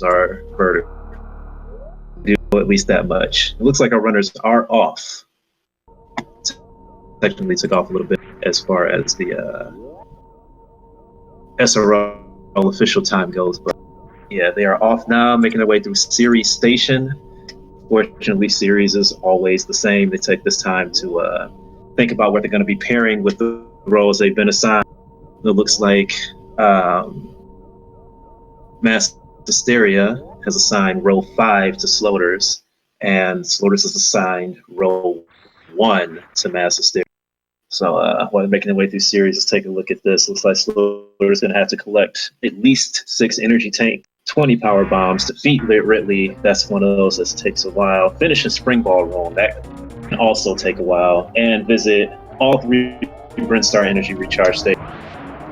are murdered. Do at least that much. It looks like our runners are off. Technically took off a little bit as far as the SRL official time goes, but yeah, they are off now, making their way through Ceres Station. Fortunately, Ceres is always the same. They take this time to think about what they're going to be pairing with the roles they've been assigned. It looks like MassHesteria has assigned row 5 to Sloaters, and Sloaters has assigned row 1 to MassHesteria. So while they're making their way through Ceres, let's take a look at this. Looks like Sloaters going to have to collect at least 6 energy tanks, 20 power bombs, defeat Ridley. That's one of those that takes a while. Finish a spring ball room. That can also take a while. And visit all 3 Brinstar energy recharge stations.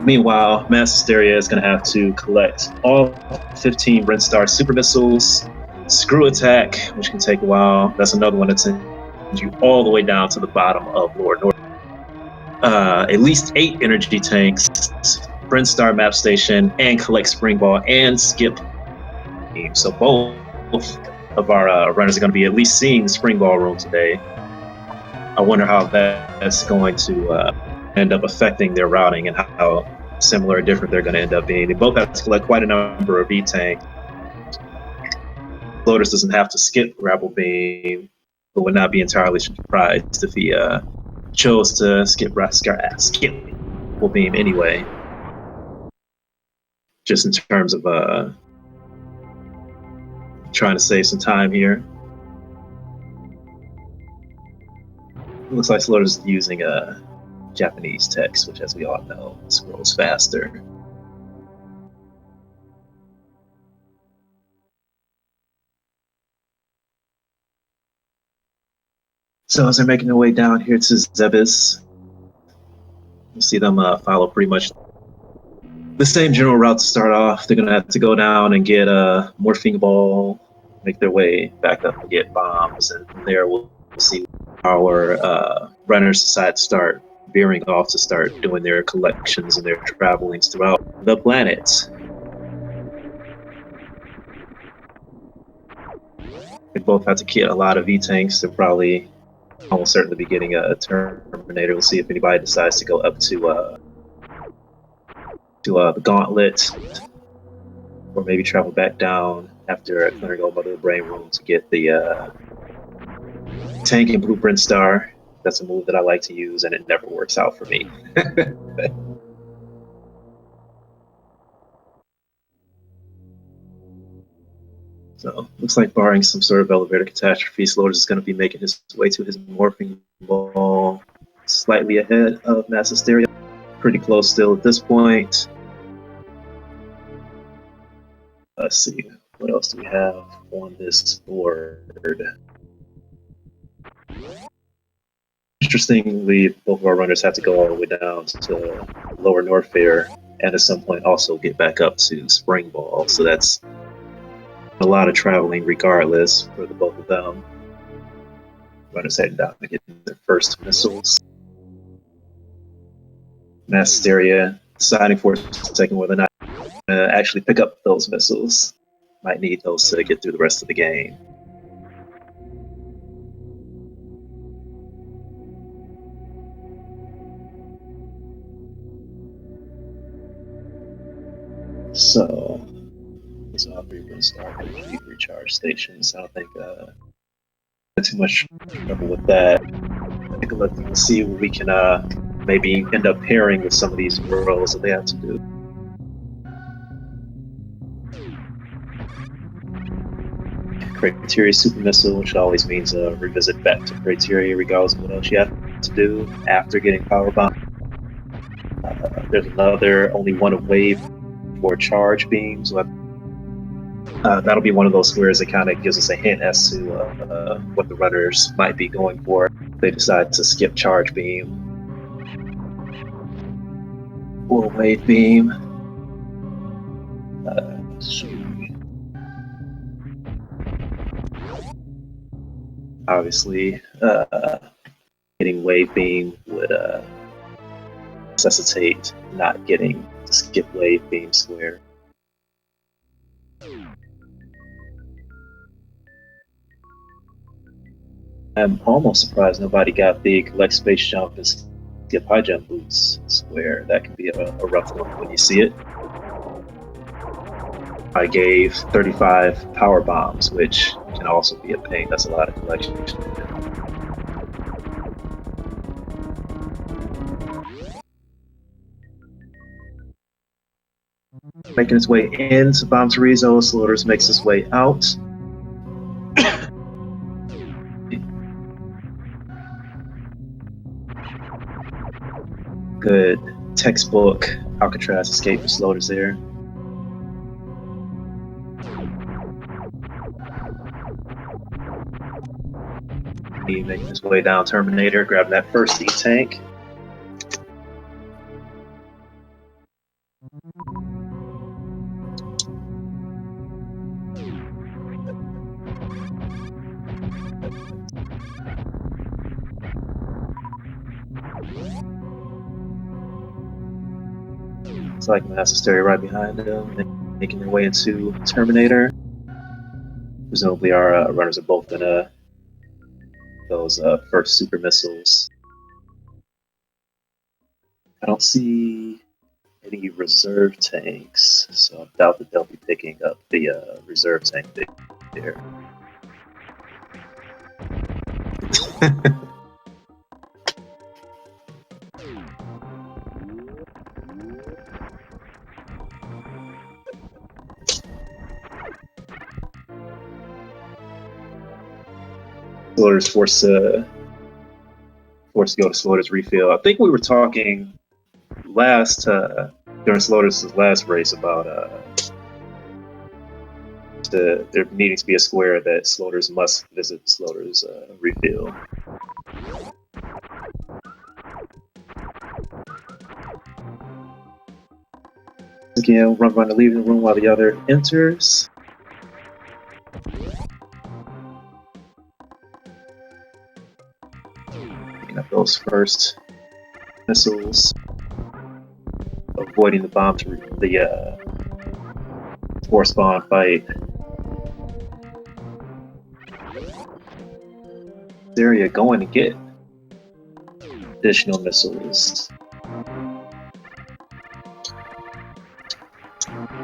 Meanwhile, MassHesteria is going to have to collect all 15 Brinstar super missiles, screw attack, which can take a while. That's another one that sends you all the way down to the bottom of Lower North. At least 8 energy tanks, Brinstar map station, and collect spring ball and skip. So both of our runners are going to be at least seeing the spring ball room today. I wonder how that's going to end up affecting their routing and how similar or different they're going to end up being. They both have to collect quite a number of V-tanks. Lotus doesn't have to skip grapple beam, but would not be entirely surprised if he chose to skip grapple beam anyway. Just in terms of trying to save some time here. It looks like Sloaters is using Japanese text, which, as we all know, scrolls faster. So as they're making their way down here to Zebes, you'll see them follow pretty much the same general route to start off. They're going to have to go down and get a morphing ball, make their way back up and get bombs, and from there we'll see our runners decide to start veering off to start doing their collections and their travelings throughout the planet. They both have to get a lot of V-tanks. They're probably almost certainly be getting a Terminator. We'll see if anybody decides to go up to the Gauntlet, or maybe travel back down after clearing over the brain room to get the tank and blueprint star. That's a move that I like to use, and it never works out for me. So looks like, barring some sort of elevator catastrophe, Sloaters is going to be making his way to his morphing ball, slightly ahead of MassHesteria. Pretty close still at this point. Let's see, what else do we have on this board? Interestingly, both of our runners have to go all the way down to Lower North Fair, and at some point also get back up to Spring Ball. So that's a lot of traveling regardless for the both of them. Runners heading down to get their first missiles. MassHesteria deciding for a second whether or not actually pick up those missiles. Might need those to get through the rest of the game. So, these are all 3 Brinstar recharge stations. I don't think too much trouble with that. Take a look and see what we can maybe end up pairing with some of these roles that they have to do. Criteria super missile, which always means revisit back to criteria regardless of what else you have to do after getting power bomb. There's another only one of wave for charge beams. That'll be one of those squares that kind of gives us a hint as to what the runners might be going for if they decide to skip charge beam or wave beam. Obviously, getting wave beam would necessitate not getting to skip wave beam square. I'm almost surprised nobody got the collect space jump and skip high jump boots square. That can be a rough one when you see it. I gave 35 power bombs, which can also be a pain. That's a lot of collection. Making its way into Bomb Chorizo, Sloaters makes his way out. Good textbook Alcatraz escape for Sloaters there. He making his way down Terminator, grabbing that first E-tank. It's like MassHesteria right behind him, making their way into Terminator. Presumably our runners are both gonna those first super missiles. I don't see any reserve tanks, so I doubt that they'll be picking up the reserve tank there. Sloaters forced to go to Sloaters refill. I think we were talking last during Sloaters' last race about there needing to be a square that Sloaters must visit Sloaters refill. Again, run to leave the room while the other enters. Picking up those first missiles, avoiding the bomb to the force spawn fight. Area going to get additional missiles,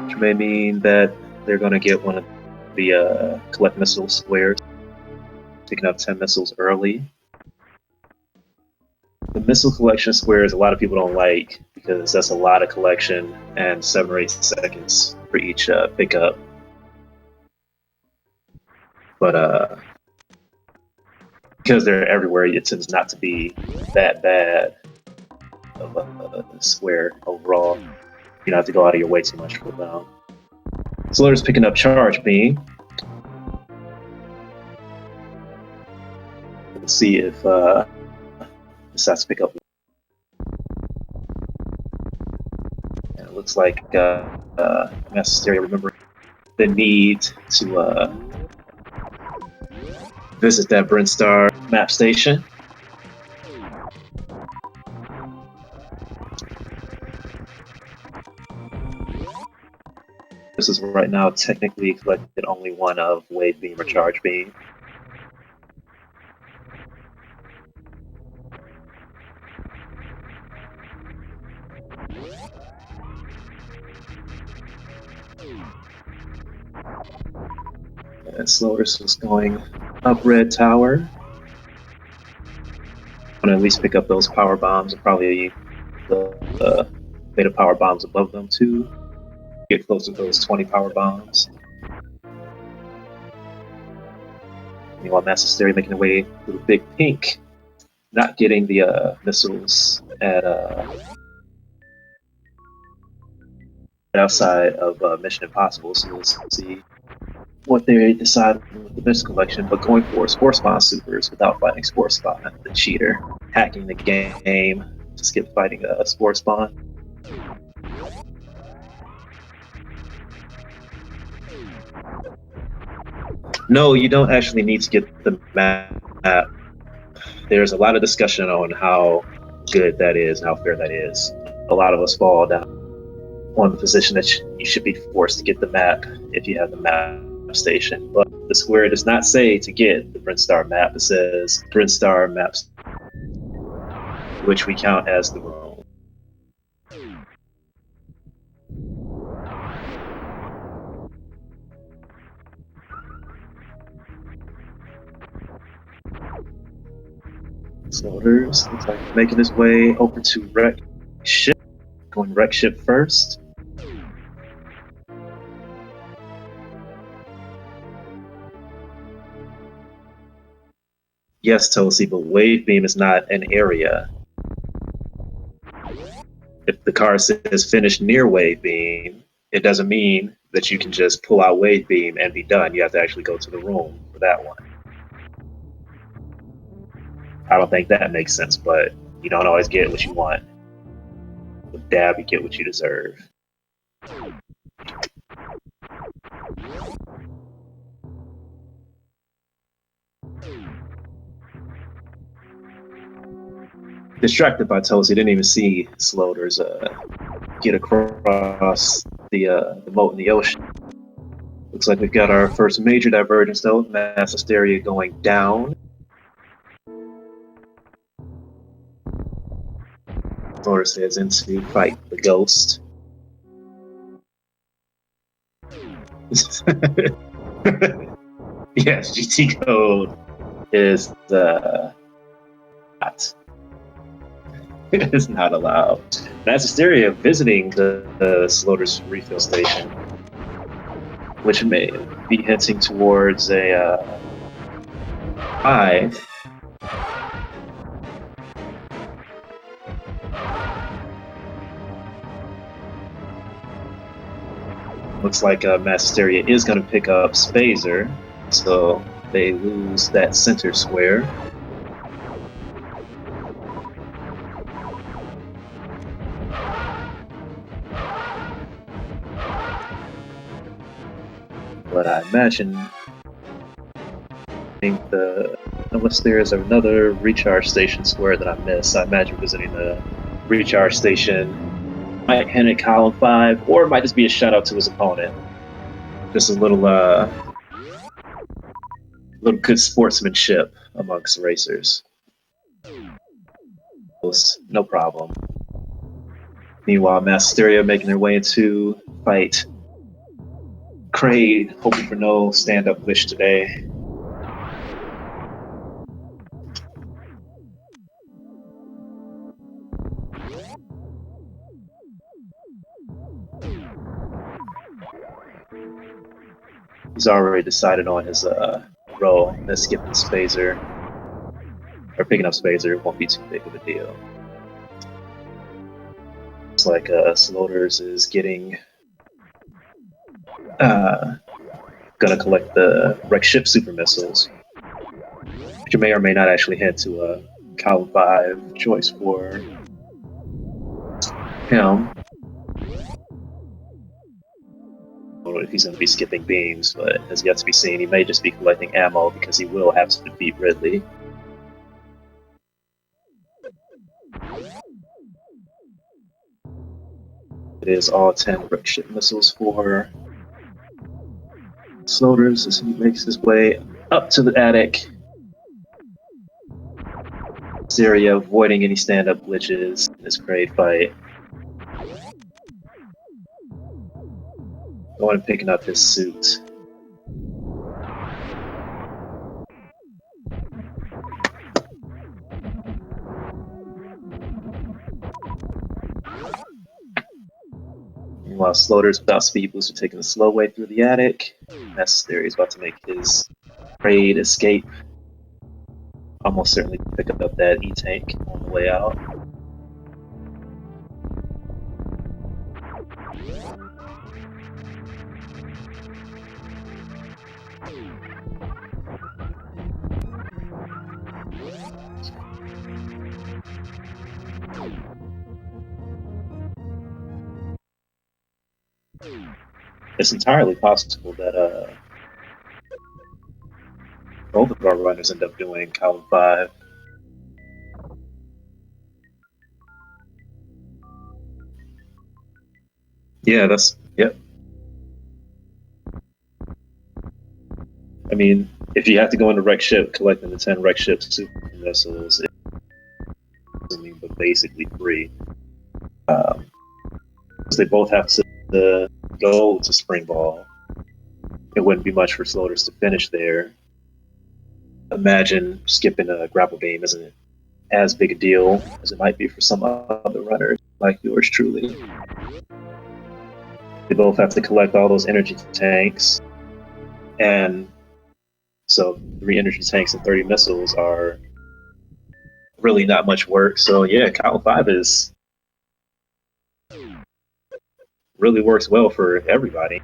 which may mean that they're going to get one of the collect missile squares, picking up 10 missiles early. The missile collection squares a lot of people don't like because that's a lot of collection and 7 or 8 seconds for each pickup. But because they're everywhere, it tends not to be that bad of a square overall. You don't have to go out of your way too much for them. Sloaters picking up charge beam. Let's see if decides to pick up. And it looks like MassHesteria remember the need to visit that Brinstar map station. This is right now technically collected only one of wave beam or charge beam. And Sloaters was going up Red Tower. I'm gonna at least pick up those power bombs and probably the beta power bombs above them too. Get close to those 20 power bombs. Meanwhile, MassHesteria making their way through Big Pink, not getting the missiles at outside of Mission Impossible. So we'll see what they decide with the missile collection, but going for Spore Spawn supers without fighting Spore Spawn, the cheater, hacking the game to skip fighting a Spore Spawn. No, you don't actually need to get the map. There's a lot of discussion on how good that is and how fair that is. A lot of us fall down on the position that you should be forced to get the map if you have the map station, but the square does not say to get the Brinstar map. It says Brinstar maps, which we count as the room. Sloaters looks like he's making his way over to wreck ship. Going wreck ship first. Yes, Tosi, but wave beam is not an area. If the car says finish near wave beam, it doesn't mean that you can just pull out wave beam and be done. You have to actually go to the room for that one. I don't think that makes sense, but you don't always get what you want. With dab, you get what you deserve. Distracted by Tosi, didn't even see Sloaters get across the moat in the ocean. Looks like we've got our first major divergence though, MassHesteria going down. Sloaters heads into fight the ghost. Yes, GT code is not. It is not allowed. MassHesteria visiting the Sloaters refill station, which may be hinting towards a 5. Looks like MassHesteria is going to pick up Spazer, so they lose that center square. But I imagine, unless there's another recharge station square that I missed, I imagine visiting the recharge station might hint at column 5, or it might just be a shout out to his opponent. Just a little good sportsmanship amongst racers. No problem. Meanwhile, MassHesteria making their way into fight Kraid, hoping for no stand-up wish today. He's already decided on his role. That's skipping Spazer. Or picking up Spazer won't be too big of a deal. Looks like Sloaters is getting gonna collect the wreck ship super missiles, which may or may not actually head to a column 5 choice for him. I don't know if he's going to be skipping beams, but has yet to be seen. He may just be collecting ammo because he will have to defeat Ridley. It is all 10 wreck ship missiles for Sloaters as he makes his way up to the attic. Syria avoiding any stand-up glitches in this Kraid fight. Going and picking up his suit. Meanwhile, Sloaters without speed boost are taking the slow way through the attic. MassHesteria is about to make his Kraid escape. Almost certainly pick up that E-tank on the way out. It's entirely possible that both of our runners end up doing column 5. Yeah, yep. I mean, if you have to go into wreck ship, collecting the 10 wreck ship super missiles, but basically free. They both have to go to Spring Ball. It wouldn't be much for Sloaters to finish there. Imagine skipping a grapple game isn't as big a deal as it might be for some other runners like yours truly. They both have to collect all those energy tanks, and so 3 energy tanks and 30 missiles are really not much work. So yeah, Column 5 is really works well for everybody.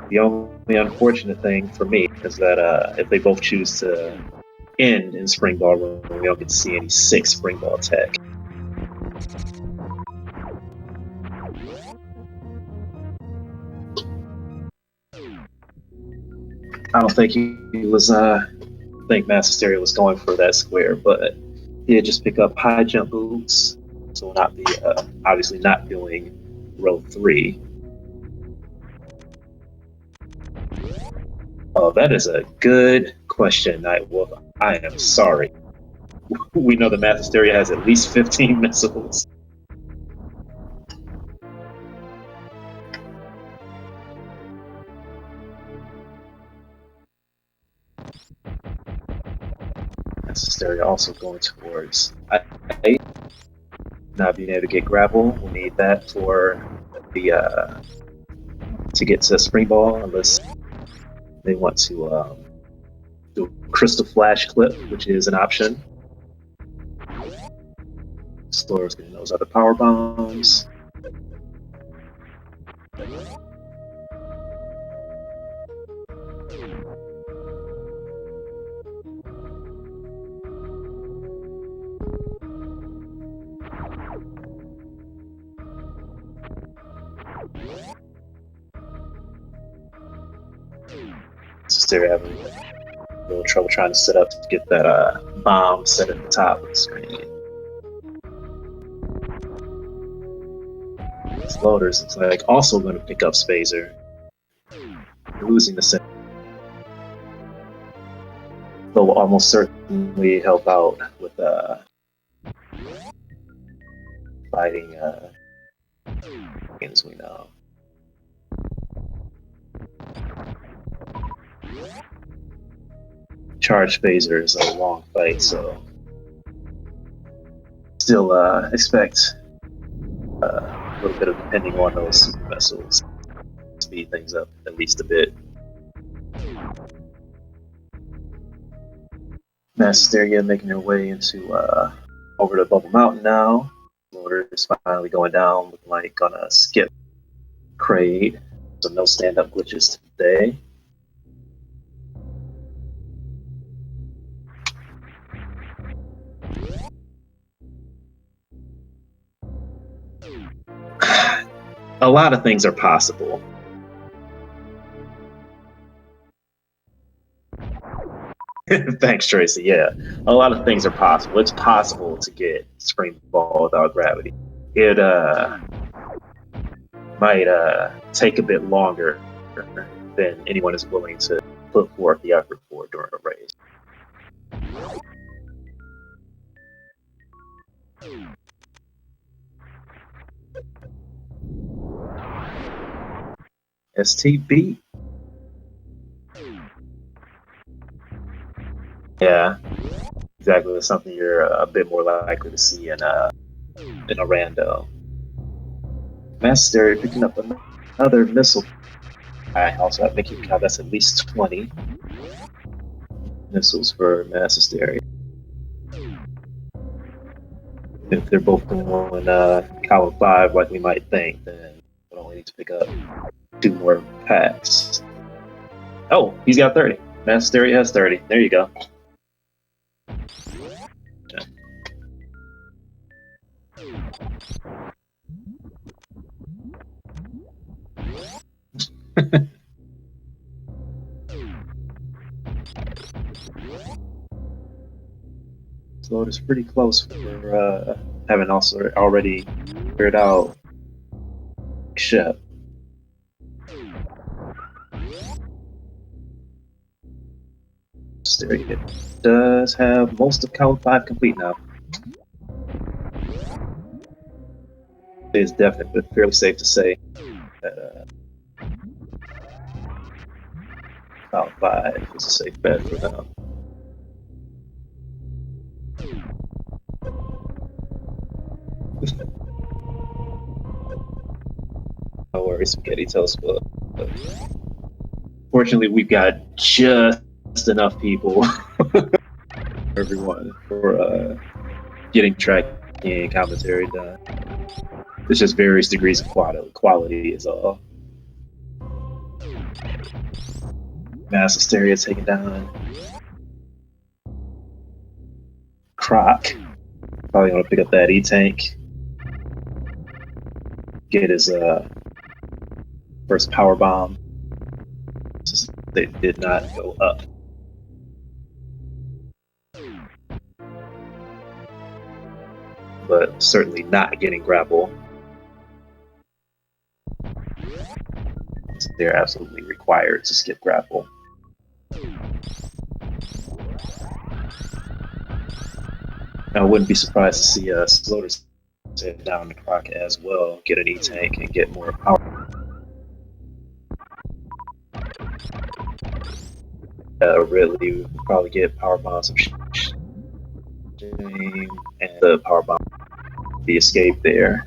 The only unfortunate thing for me is that if they both choose to end in Spring Ball Room, we don't get to see any 6 Spring Ball tech. I don't think he was. I think MassHesteria was going for that square, but he did just pick up high jump boots, so will not be obviously not doing row 3. Oh, that is a good question, Nightwolf. I am sorry. We know the MassHesteria has at least 15 missiles. MassHesteria also going towards I not being able to get grapple. We'll need that for the to get to Spring Ball, unless they want to do a Crystal Flash clip, which is an option. Slower's getting those other power bombs. They're having a little trouble trying to set up to get that bomb set at the top of the screen. Sloaters looks like also going to pick up Spazer, losing the set. They'll almost certainly help out with fighting as we know. Charge Phaser is a long fight, so still expect a little bit of depending on those super missiles. Speed things up at least a bit. MassHesteria making their way into over to Bubble Mountain now. Motor is finally going down, looking like gonna skip Kraid, so no stand-up glitches today. A lot of things are possible. Thanks, Tracy. Yeah, a lot of things are possible. It's possible to get Spring Ball without gravity. It might take a bit longer than anyone is willing to put forth the effort for during a race. STB. Yeah, exactly. It's something you're a bit more likely to see in a rando. MassHesteria picking up another missile. I also have to make you count. That's at least 20 missiles for MassHesteria. If they're both going column 5, like we might think, then we only need to pick up 2 more packs. Oh, he's got 30. MassHesteria has 30. There you go. So it's pretty close for haven't also already figured out ship. Stereo does have most of Column 5 complete now. It's definitely fairly safe to say that Column 5 is a safe bet for them. No worries, Spaghetti Telescope. Fortunately, we've got just enough people, everyone, for getting tracking commentary done. It's just various degrees of quality is all. MassHesteria taking down Croc. Probably gonna pick up that E-Tank. Get his first power bomb. Since they did not go up. But certainly not getting grapple. They're absolutely required to skip grapple. I wouldn't be surprised to see Sloaters sit down the Croc as well, get an E-Tank and get more power. Really, probably get power bombs of shame and the power bomb, the escape there.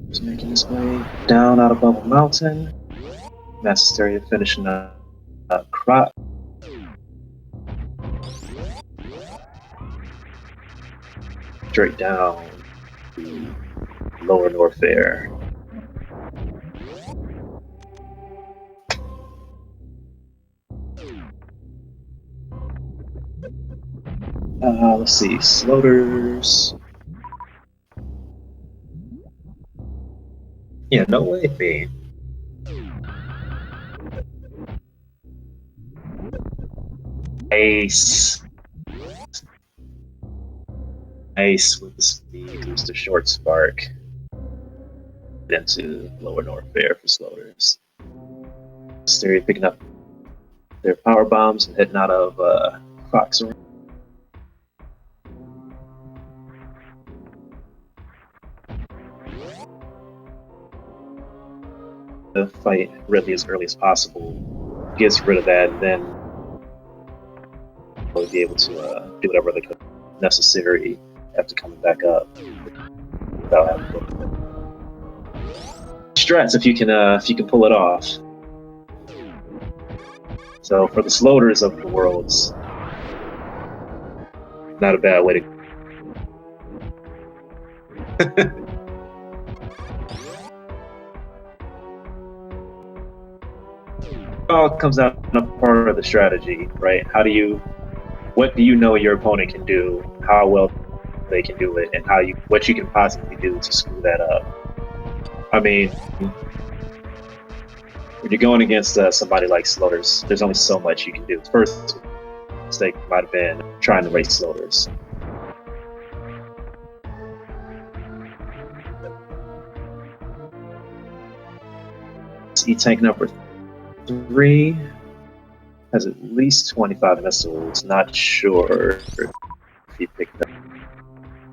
Just making his way down out of Bubble Mountain. MassHesteria finishing up Croc. Straight down to Lower North Fair. Let's see, Sloaters. Yeah, no way, me. Ace. Ace with the speed, who's the short spark. Into Lower North Fair for Sloaters. Stereo picking up their power bombs and heading out of Croc's room. The fight really as early as possible. Gets rid of that, and then we'll be able to do whatever they could necessary after coming back up. Without having strats if you can pull it off. So for the Sloaters of the worlds, not a bad way to. It all comes out in a part of the strategy, right? What do you know your opponent can do, how well they can do it, and what you can possibly do to screw that up. I mean, when you're going against somebody like Sloaters, there's only so much you can do. The first mistake might have been trying to race Sloaters. E-Tank number 3 has at least 25 missiles. Not sure if he picked up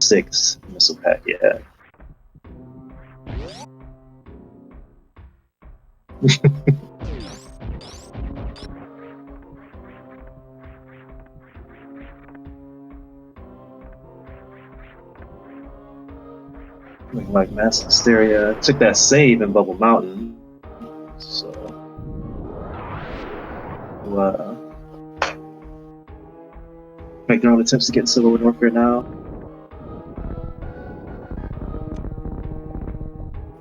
6 missile pack yet. Looking like MassHesteria took that save in Bubble Mountain, so make their own attempts to get into Lower North Fair now.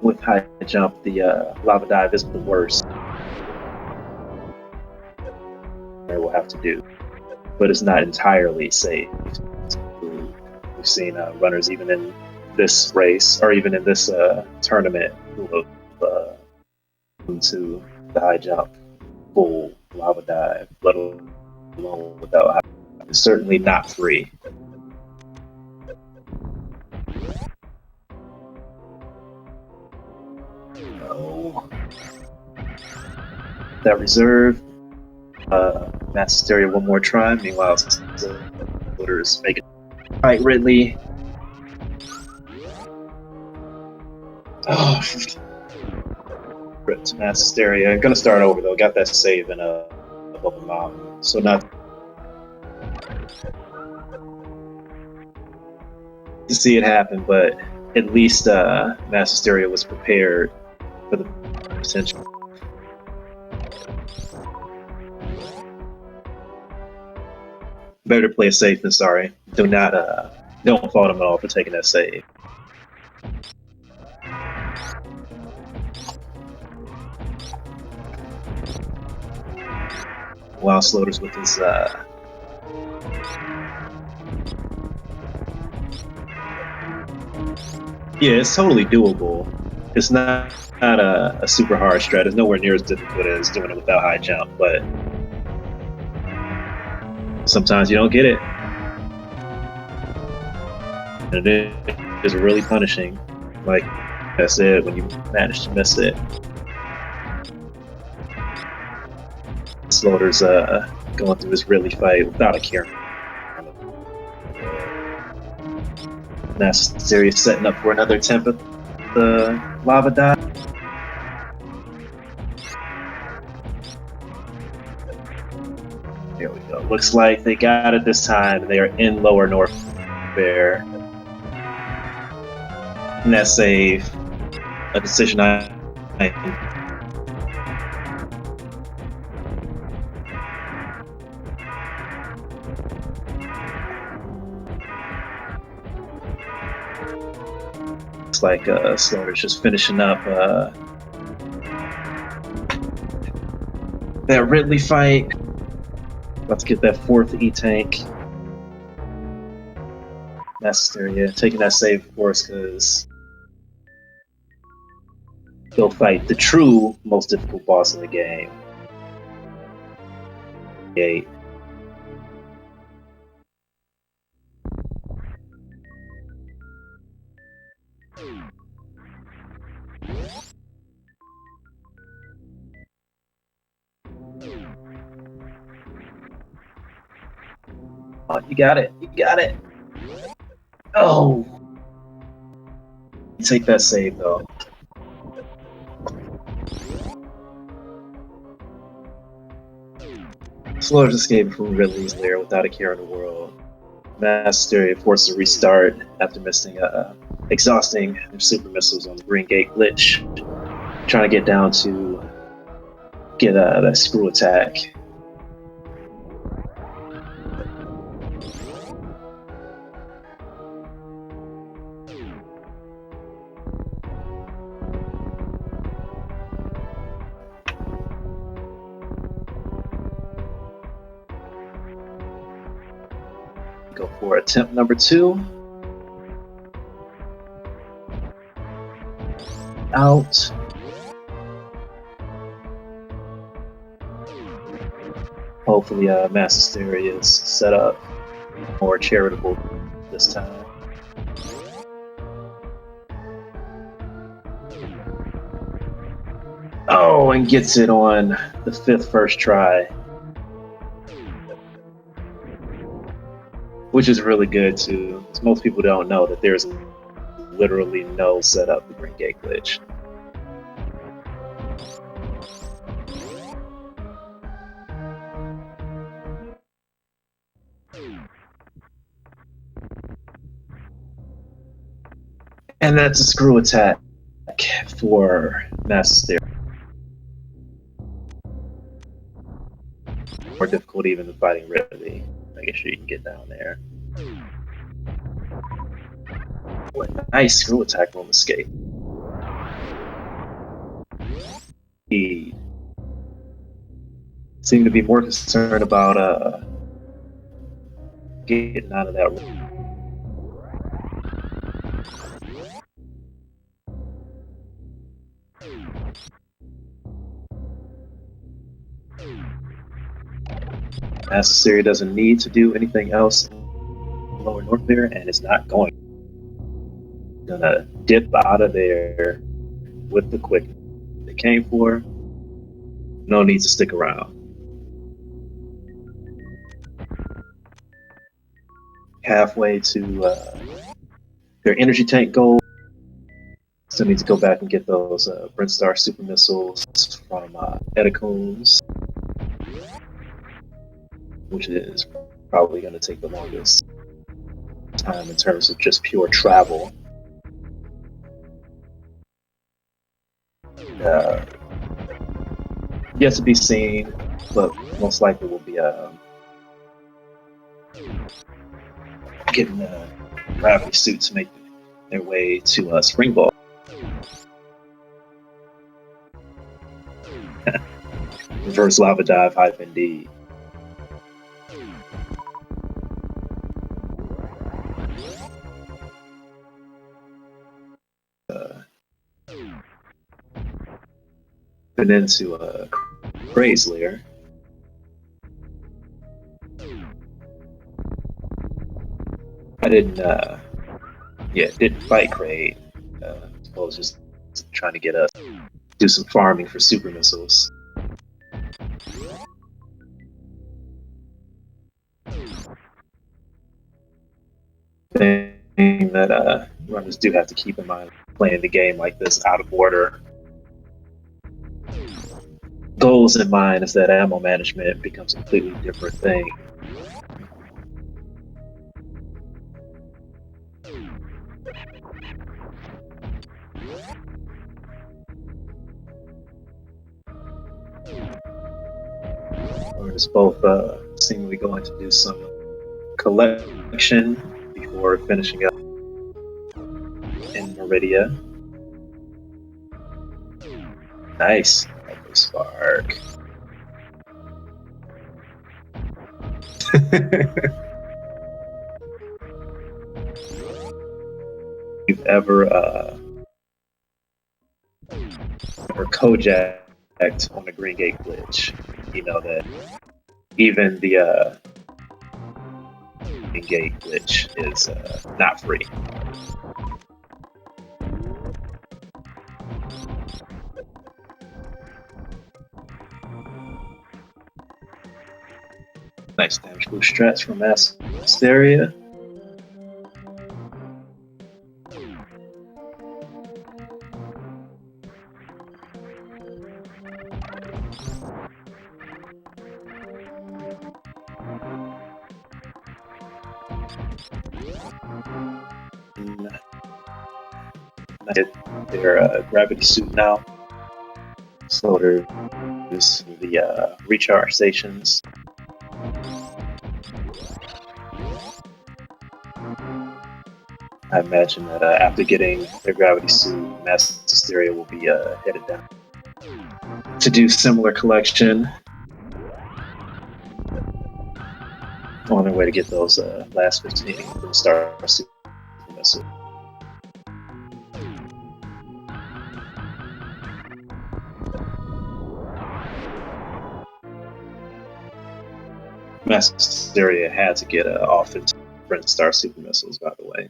With high jump, the lava dive is the worst. We'll have to do, but it's not entirely safe. We've seen runners even in this race, or even in this tournament, who have to the high jump, full lava dive, let alone without high. It's certainly not free. Oh. That reserve. MassHesteria one more try. Meanwhile, Sloaters make it right, Ridley. Oh, rip to MassHesteria. Gonna start over though. Got that save in a bubble mountain, so not to see it happen, but at least MassHesteria was prepared for the potential. Better to play it safe than sorry. Don't fault him at all for taking that save. While Sloaters with his yeah, it's totally doable. It's not a super hard strat. It's nowhere near as difficult as doing it without high jump, but sometimes you don't get it. And it is really punishing. Like I said, when you manage to miss it. Sloaters going through this really fight without a care. MassHesteria setting up for another temp of the lava dive. Here we go. Looks like they got it this time. They are in lower north there. And that save, a decision I looks like Sloaters just finishing up that Ridley fight. About to get that fourth E-Tank. MassHesteria taking that save, of course, because he'll fight the true most difficult boss in the game. 8. Oh, you got it. You got it. Oh. Take that save, though. Sloaters escaped from Ridley's lair without a care in the world. MassHesteria forced to restart after missing exhausting their super missiles on the Green Gate glitch. Trying to get down to get that screw attack. Go for attempt number 2. Out. Hopefully MassHesteria is set up more charitable this time. Oh, and gets it on the 5th first try. Which is really good too. Most people don't know that there's literally no setup for Green Gate glitch. And that's a screw attack for MassHesteria. More difficult even than fighting Ridley. Making sure you can get down there. What a nice screw attack on escape. He seemed to be more concerned about getting out of that room. MassHesteria doesn't need to do anything else lower north there, and it's not going. Gonna dip out of there with the quick they came for. No need to stick around. Halfway to their energy tank goal. Still need to go back and get those Brintstar super missiles from Etacoons, which is probably going to take the longest time in terms of just pure travel. Yet to be seen, but most likely will be getting a gravity suit to make their way to Springball. Reverse lava dive hype indeed. Been into Craze Lair. I didn't fight Kraid. I suppose just trying to get us do some farming for super missiles. Thing that runners do have to keep in mind playing the game like this out of order. Goals in mind is that ammo management becomes a completely different thing. Runners both seemingly going to do some collection before finishing up in Meridia. Nice. Spark. You've ever Kojacked on a Green Gate glitch, you know that even the Green Gate glitch is not free. Nice damage boost strats from MassHesteria. Their gravity suit now. Sloaters, the recharge stations. I imagine that after getting their gravity suit, MassHesteria will be headed down to do similar collection on their way to get those last 15 from Star Super Missile. MassHesteria had to get off into Star Super Missiles, by the way.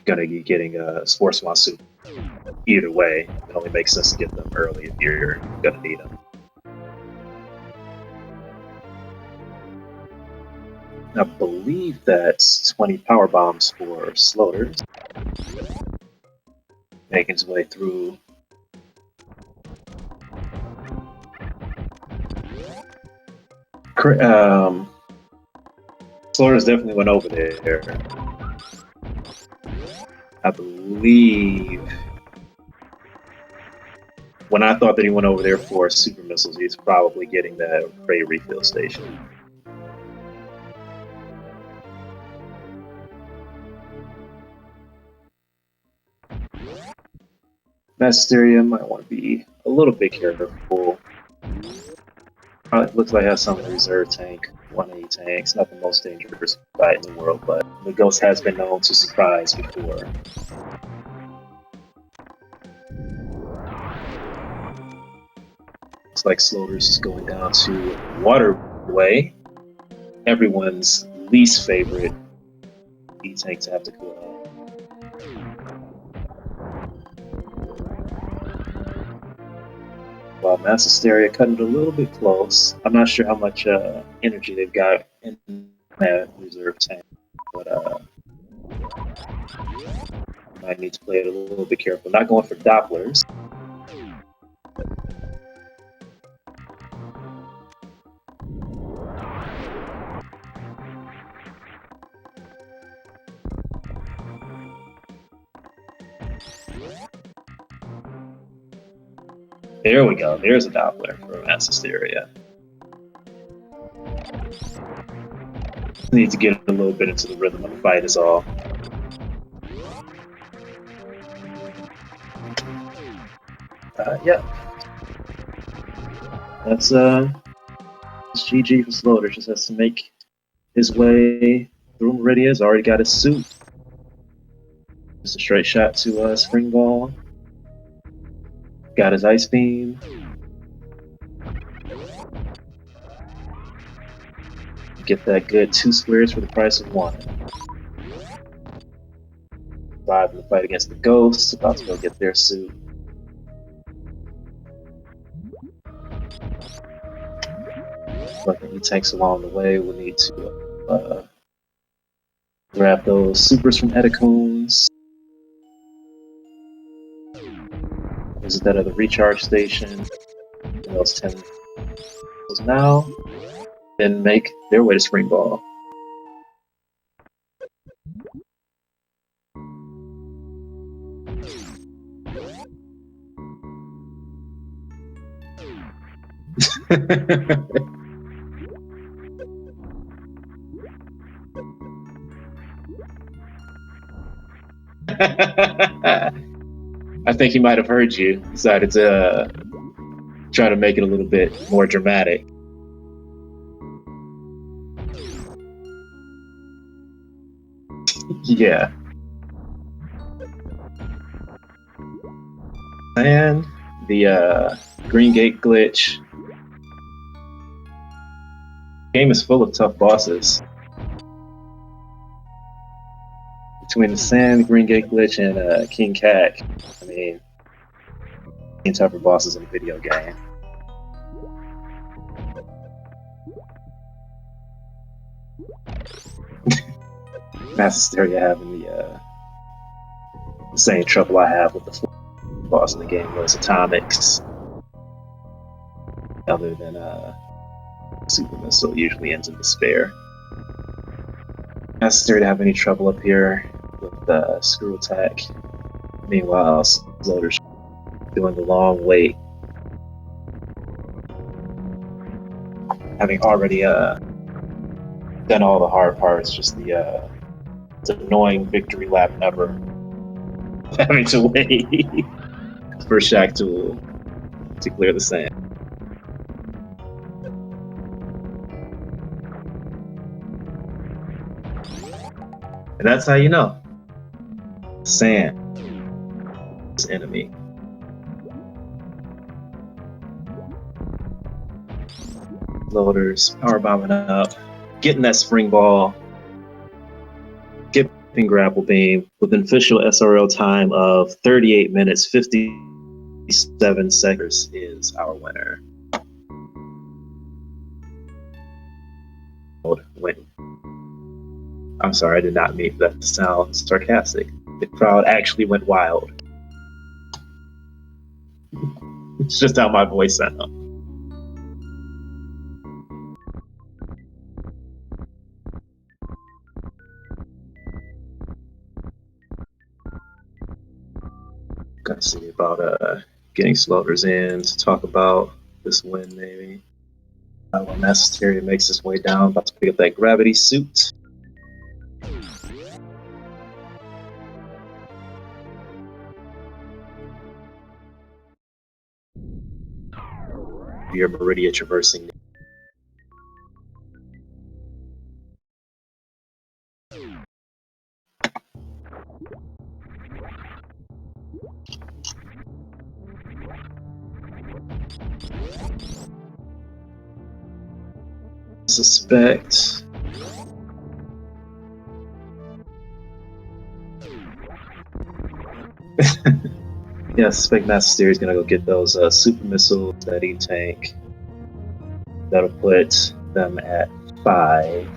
Gonna be getting a Sports Suit. Either way, it only makes sense to get them early if you're gonna need them. I believe that's 20 power bombs for Sloaters. Making his way through. Sloaters definitely went over there. I believe when I thought that he went over there for super missiles, he's probably getting that Prey refill station. MassHesteria might want to be a little bit careful. Looks like it has some in the reserve tank. 180 tanks, not the most dangerous fight in the world, but the Ghost has been known to surprise before. Looks like Sloaters is going down to Waterway, everyone's least favorite E-tank to have to go out. While MassHesteria cutting it a little bit close. I'm not sure how much energy they've got in that reserve tank, but might need to play it a little bit careful. Not going for Dopplers. There we go. There's a Doppler for MassHesteria. Need to get a little bit into the rhythm of the fight is all. Yeah. That's GG for Slaughter. Just has to make his way through Meridia's already got his suit. Just a straight shot to Spring Ball. Got his Ice Beam. Get that good 2 squares for the price of 1. 5 in the fight against the Ghosts. About to go get their suit. But he takes along the way. We'll need to grab those supers from Eticones. Visit that other recharge station. And those 10 now. Then make their way to Spring Ball. I think he might have heard you. Decided to try to make it a little bit more dramatic. Yeah. And the Green Gate glitch. The game is full of tough bosses. Between the Sand, Green Gate glitch, and King Cac, I mean, tougher bosses in a video game. MassHesteria having the same trouble I have with the boss in the game, those atomics. Other than Super Missile usually ends in despair. MassHesteria have any trouble up here with Screw Attack. Meanwhile, Sloaters doing the long wait. Having already done all the hard parts, just the annoying victory lap never. Having to wait for Shack Tool to clear the sand. And that's how you know. Sand is enemy. Loaders, power bombing up, getting that Spring Ball, skipping Grapple Beam with an official SRL time of 38 minutes 57 seconds is our winner. I'm sorry, I did not mean that to sound sarcastic. The crowd actually went wild. It's just how my voice sounds. Gotta see about getting Sloaters in to talk about this win, maybe. When MassHesteria makes his way down, about to pick up that gravity suit. Your Meridia traversing. Suspect. Yeah, I suspect MassHesteria is gonna go get those super missiles, that E-tank. That'll put them at 5.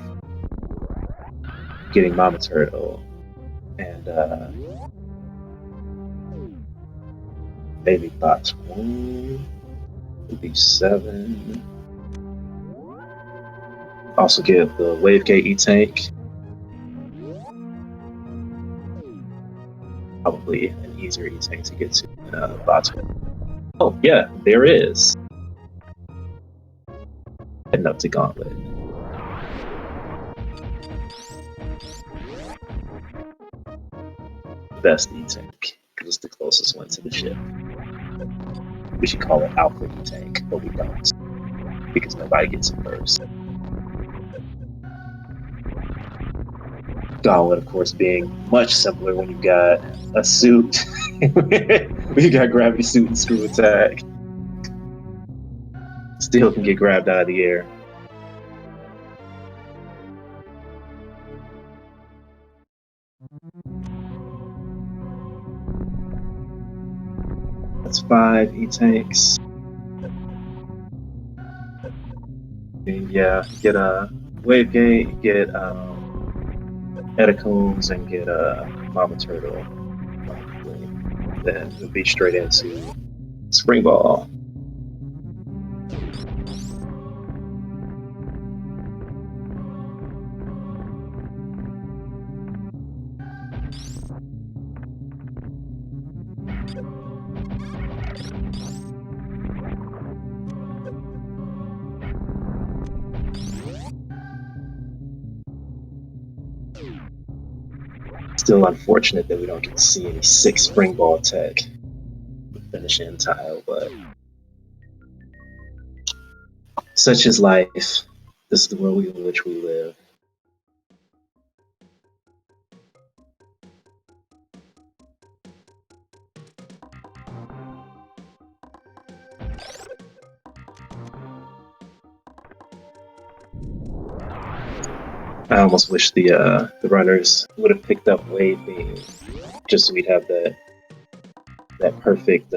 Getting Mama Turtle. And Baby Bots 1. Would be 7. Also get the Wavegate E-tank. Probably an easier E-tank to get to than Bots 1. Oh, yeah, there is. Heading up to Gauntlet. Best E-tank, because it's the closest one to the ship. We should call it Alpha E-tank, but we don't, because nobody gets it first. Gauntlet, of course, being much simpler when you've got a suit. When you got gravity suit and screw attack. Still can get grabbed out of the air. That's 5 E-tanks. And yeah, get a Wavegate, get Etacoons, and get Mama Turtle. Then we'll be straight into Spring Ball. Still unfortunate that we don't get to see any 6 Spring Ball tech finish in tile, but such is life. This is the world in which we live. I almost wish the runners would have picked up Wave Beam, just so we'd have that perfect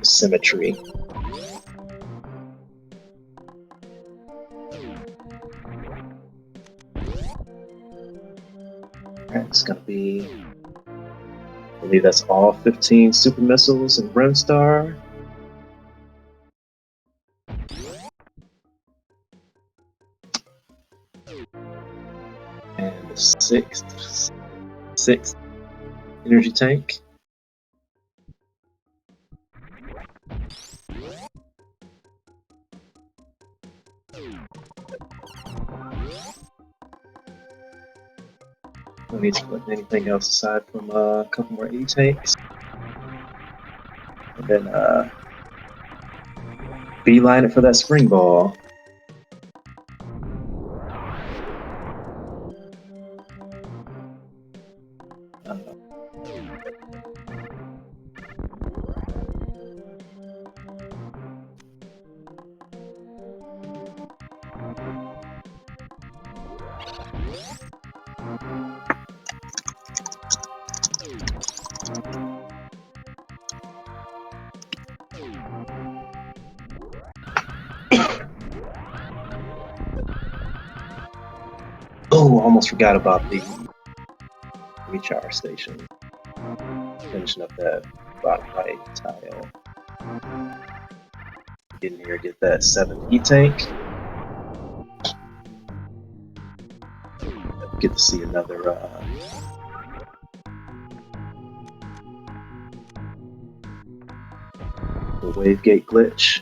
symmetry. Alright, it's gonna be, I believe that's all 15 super missiles and Brimstar. And the sixth energy tank. Don't need to put anything else aside from a couple more E-tanks. And then beeline it for that Spring Ball. Oh, almost forgot about the recharge station. Finishing up that bottom right tile. Get in here, get that 7th E-tank. Get to see another the Wavegate glitch.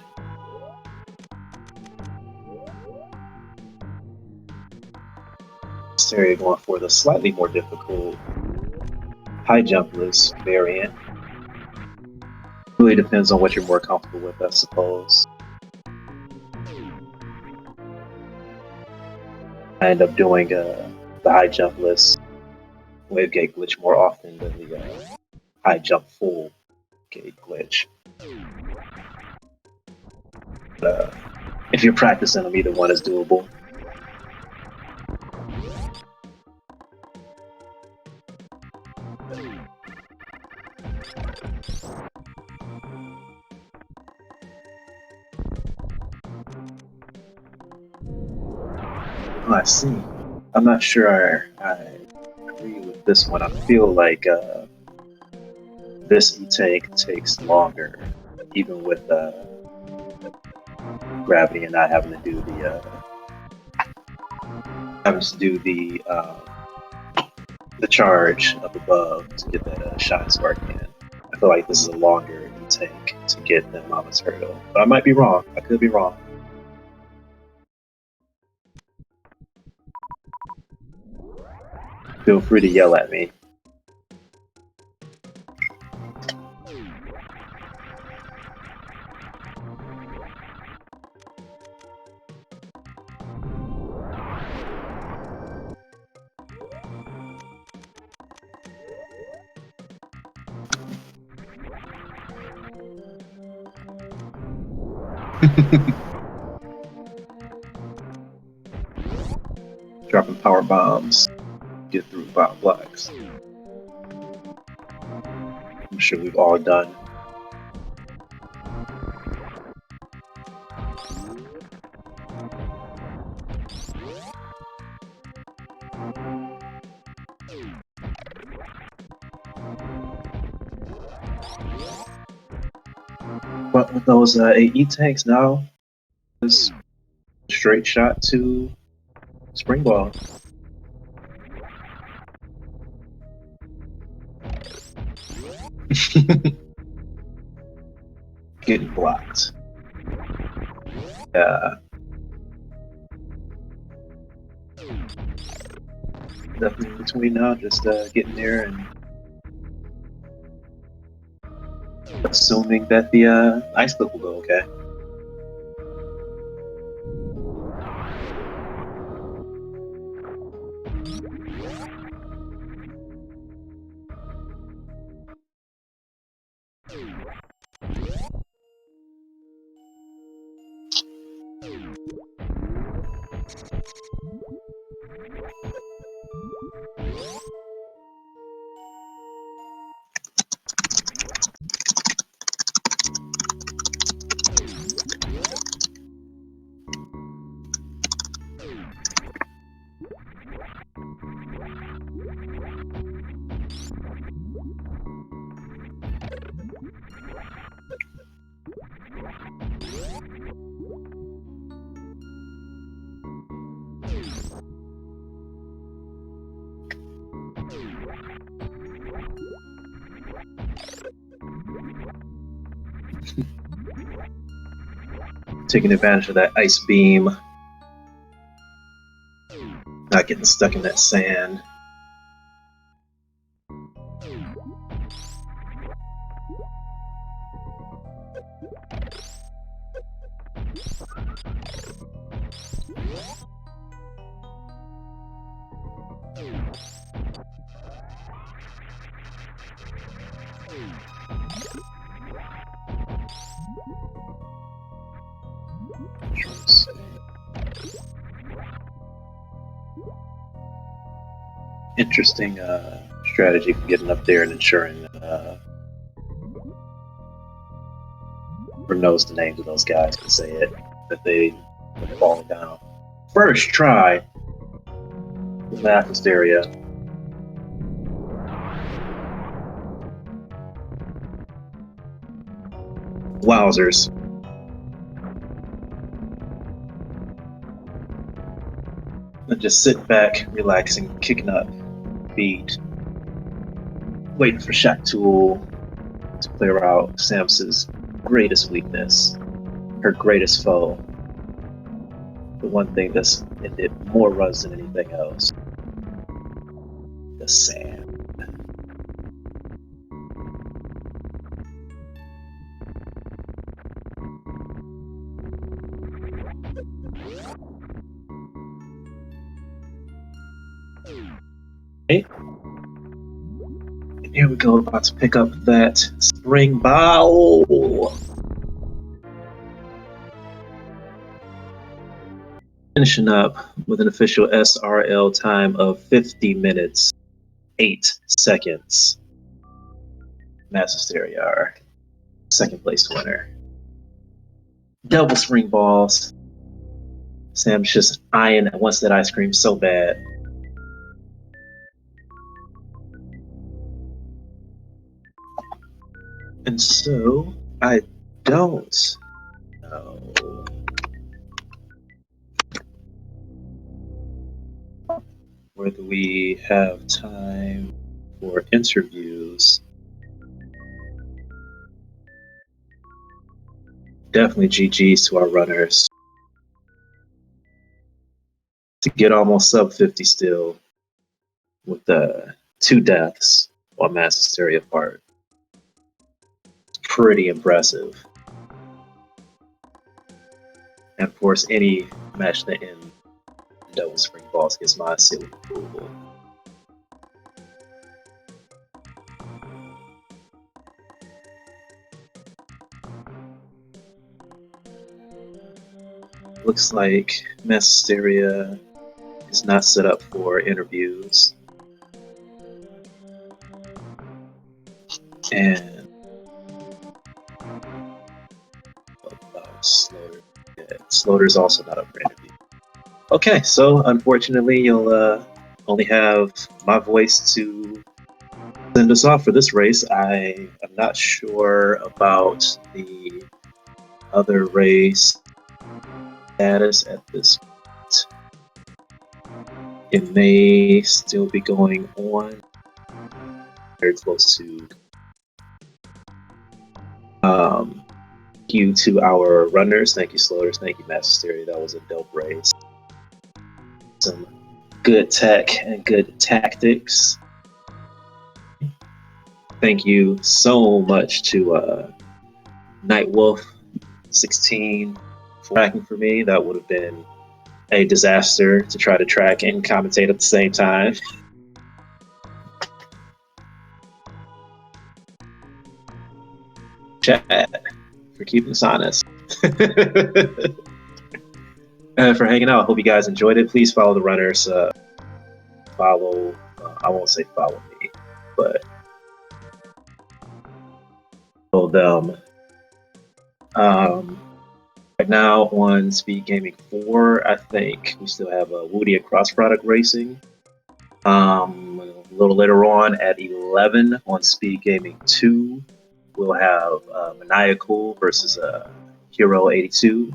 MassHesteria going for the slightly more difficult high jumpless variant. Really depends on what you're more comfortable with, I suppose. I end up doing the high jump lists wave gate glitch more often than the high jump full gate glitch. If you're practicing them, either one is doable. Oh, I see. I'm not sure I agree with this one. I feel like this e-tank takes longer, even with gravity and not having to do the charge up above to get that shot spark in. I feel like this is a longer e-tank to get than Mama's Hurdle, but I might be wrong. I could be wrong. Feel free to yell at me. Dropping power bombs, get through bomb blocks. I'm sure we've all done. But with those AE tanks now, just straight shot to spring ball. Getting blocked. Yeah. Nothing in between now, just getting there and assuming that the ice clip will go okay. Taking advantage of that ice beam. Not getting stuck in that sand. Interesting strategy for getting up there and ensuring or knows the names of those guys can say it, that they would fall down. First try, MassHesteria. Wowzers. And just sit back, relaxing, kicking up feet, waiting for Shot Tool to clear out Sams's greatest weakness, her greatest foe, the one thing that's ended more runs than anything else. The sand. Okay. And here we go, about to pick up that spring bowl. Finishing up with an official SRL time of 50 minutes, 8 seconds. MassHesteria, our second place winner. Double spring balls. Sam's just eyeing and wants that ice cream so bad. And so, I don't know whether we have time for interviews. Definitely GG's to our runners. To get almost sub 50 still with 2 deaths on MassHesteria part. It's pretty impressive. And of course, any match that ends double spring balls gets my seal of approval. Looks like MassHesteria is not set up for interviews. And Sloater. Yeah, Sloater's also not up for interview. Okay, so unfortunately, you'll only have my voice to send us off for this race. I am not sure about the other race status at this point. It may still be going on. Very close to. Thank you to our runners. Thank you, Sloaters. Thank you, MassHesteria. That was a dope race. Some good tech and good tactics. Thank you so much to Nightwolf16 for tracking for me. That would have been a disaster to try to track and commentate at the same time. Chat for keeping us honest. For hanging out. Hope you guys enjoyed it. Please follow the runners. Follow, I won't say follow me, but follow them. Right now on SpeedGaming 4, I think we still have Woody and Cross Product Racing. A little later on at 11 on SpeedGaming 2, we'll have Maniacal versus Hero 82.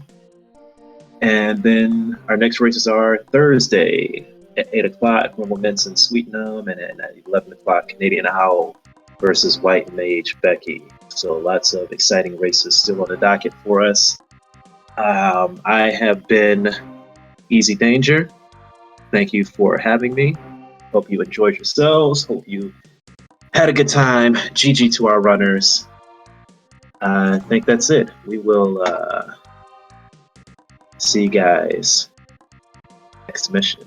And then our next races are Thursday at 8 o'clock, Normal Benson Sweetenham, and then at 11 o'clock, Canadian Owl versus White Mage Becky. So lots of exciting races still on the docket for us. I have been Easy Danger. Thank you for having me. Hope you enjoyed yourselves. Hope you had a good time. GG to our runners. I think that's it. We will see you guys next mission.